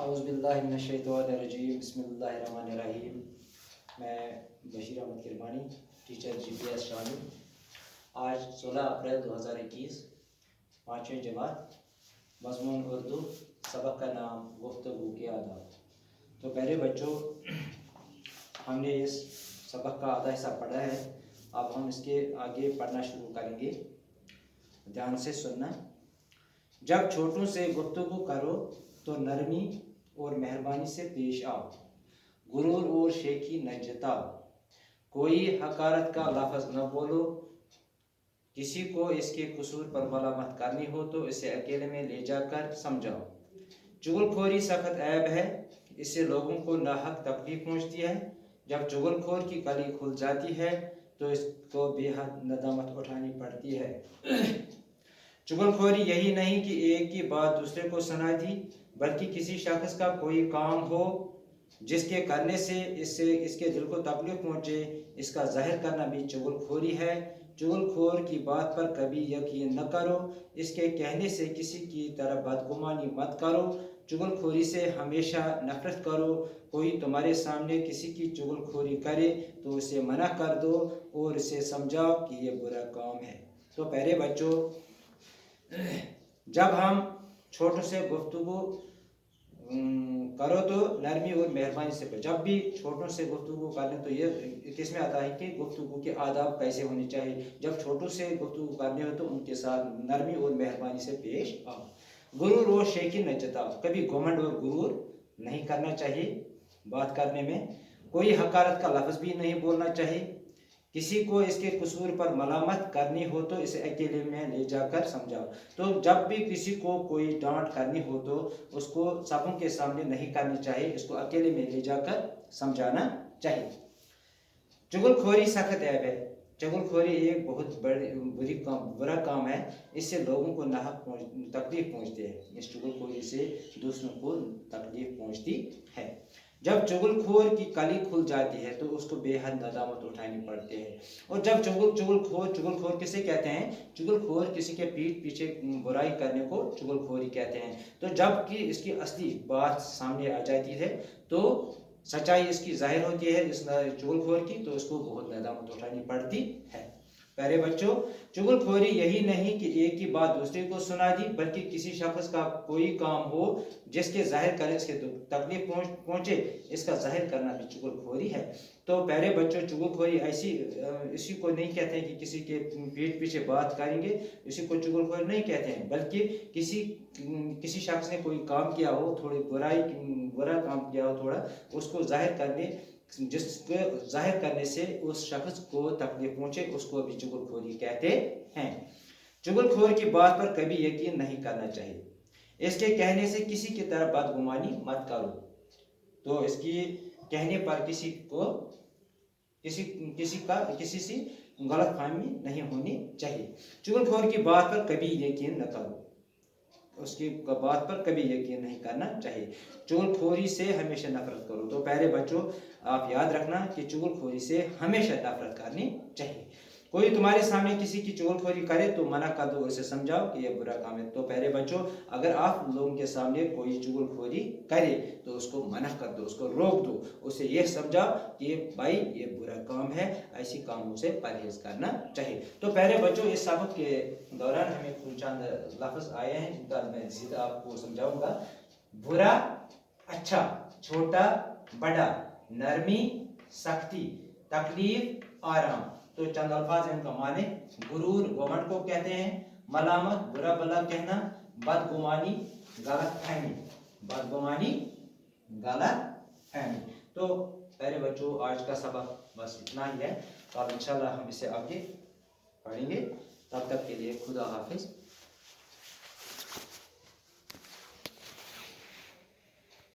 اعوذ باللہ من الشیطان الرجیم بسم اللہ الرحمن الرحیم۔ میں بشیر احمد کرمانی، ٹیچر جی پی ایس شامل۔ آج 16 اپریل 2021، 5ویں جماعت، مضمون اردو، سبق کا نام گفتگو کے آداب۔ تو پہلے بچوں، ہم نے اس سبق کا آدھا حصہ پڑھا ہے، اب ہم اس کے آگے پڑھنا شروع کریں گے۔ دھیان سے سننا۔ جب چھوٹوں سے گفتگو کرو تو نرمی اور مہربانی سے پیش آؤ، غرور اور شیخی نہ جتاؤ، کوئی حقارت کا لفظ نہ بولو، کسی کو اس کے قصور پر ملامت کرنی ہو تو اسے اکیلے میں لے جا کر سمجھاؤ۔ چغل خوری سخت عیب ہے، اس سے لوگوں کو ناحق تکلیف پہنچتی ہے۔ جب چغل خور کی کلی کھل جاتی ہے تو اس کو بے حد ندامت اٹھانی پڑتی ہے۔ چغل خوری یہی نہیں کہ ایک کی بات دوسرے کو سنا دی، بلکہ کسی شخص کا کوئی کام ہو جس کے کرنے سے اس کے دل کو تکلیف پہنچے، اس کا ظاہر کرنا بھی چغل خوری ہے۔ چغل خور کی بات پر کبھی یقین نہ کرو، اس کے کہنے سے کسی کی طرف بدگمانی مت کرو، چغل خوری سے ہمیشہ نفرت کرو۔ کوئی تمہارے سامنے کسی کی چغل خوری کرے تو اسے منع کر دو اور اسے سمجھاؤ کہ یہ برا کام ہے۔ تو پیارے بچوں، جب ہم چھوٹوں سے گفتگو کرو تو نرمی اور مہربانی سے، جب بھی چھوٹوں سے گفتگو کریں تو یہ کس میں آتا ہے کہ گفتگو کے آداب کیسے ہونے چاہیے۔ جب چھوٹوں سے گفتگو کرنے ہو تو ان کے ساتھ نرمی اور مہربانی سے پیش آؤ۔ غرور اور شیخی نہ جتاؤ، کبھی گھمنڈ اور غرور نہیں کرنا چاہیے بات کرنے میں۔ کوئی حقارت کا لفظ بھی نہیں بولنا چاہیے۔ کسی کو اس کے قصور پر ملامت کرنی ہو تو اسے اکیلے میں لے جا کر سمجھاؤ۔ تو جب بھی کسی کو کوئی ڈانٹ کرنی ہو تو اس کو سبوں کے سامنے نہیں کرنی چاہیے، اس کو اکیلے میں لے جا کر سمجھانا چاہیے۔ چغل خوری سخت عیب ہے، چغل خوری ایک بہت برا کام ہے، اس سے لوگوں کو ناحق تکلیف پہنچتی ہے۔ اس چغل خوری سے دوسروں کو تکلیف پہنچتی ہے۔ جب چغل خور کی کلی کھل جاتی ہے تو اس کو بے حد ندامت اٹھانی پڑتی ہے۔ اور جب چغل خور کسے کہتے ہیں؟ چغل خور کسی کے پیٹھ پیچھے برائی کرنے کو چغل خوری کہتے ہیں۔ تو جب کہ اس کی اصلی بات سامنے آ جاتی ہے تو سچائی اس کی ظاہر ہوتی ہے اس چغل خور کی، تو اس کو بہت ندامت اٹھانی پڑتی ہے۔ پیارے بچوں، چغل خوری یہی نہیں کہ ایک کی بات دوسرے کو سنا دی، بلکہ کسی شخص کا کوئی کام ہو جس کے ظاہر کرے اس کے تکلیف پہنچے، اس کا ظاہر کرنا بھی چغل خوری ہے۔ تو پیارے بچوں، چغل خوری اسی کو نہیں کہتے ہیں کہ کسی کے پیٹھ پیچھے بات کریں گے، اسی کو چغل خوری نہیں کہتے ہیں، بلکہ کسی شخص نے کوئی کام کیا ہو، تھوڑی برا کام کیا ہو تھوڑا، اس کو جس کو ظاہر کرنے سے اس شخص کو تکلیف پہنچے، اس کو بھی چغل خوری کہتے ہیں۔ چغل خور کی بات پر کبھی یقین نہیں کرنا چاہیے، اس کے کہنے سے کسی کی طرف بدگمانی مت کرو۔ تو اس کی کہنے پر کسی سے غلط فہمی نہیں ہونی چاہیے۔ چغل خور کی بات پر کبھی یقین نہ کرو، اس کی بات پر کبھی یقین نہیں کرنا چاہیے۔ چغل خوری سے ہمیشہ نفرت کرو۔ تو پیارے بچوں، آپ یاد رکھنا کہ چغل خوری سے ہمیشہ نفرت کرنی چاہیے۔ کوئی تمہارے سامنے کسی کی چغل خوری کرے تو منع کر دو، اسے سمجھاؤ کہ یہ برا کام ہے۔ تو پیارے بچوں، اگر آپ لوگوں کے سامنے کوئی چغل خوری کرے تو اس کو منع کر دو، اس کو روک دو، اسے یہ سمجھاؤ کہ بھائی یہ برا کام ہے، ایسی کاموں سے پرہیز کرنا چاہیے۔ تو پیارے بچوں، اس سبق کے دوران ہمیں چند لفظ آئے ہیں جن کا میں سیدھا آپ کو سمجھاؤں گا۔ برا، اچھا، چھوٹا، بڑا، نرمی، سختی، تکلیف، آرام۔ تو چند الفاظ ہیں ان کا معنی۔ غرور گھمنڈ کو کہتے ہیں، ملامت برا بلا کہنا، بدگمانی غلط فہمی، بدگمانی غلط فہمی۔ تو پیارے بچوں، آج کا سبق بس اتنا ہی ہے، تو اب انشاءاللہ ہم اسے آگے پڑھیں گے۔ تب تک کے لیے خدا حافظ۔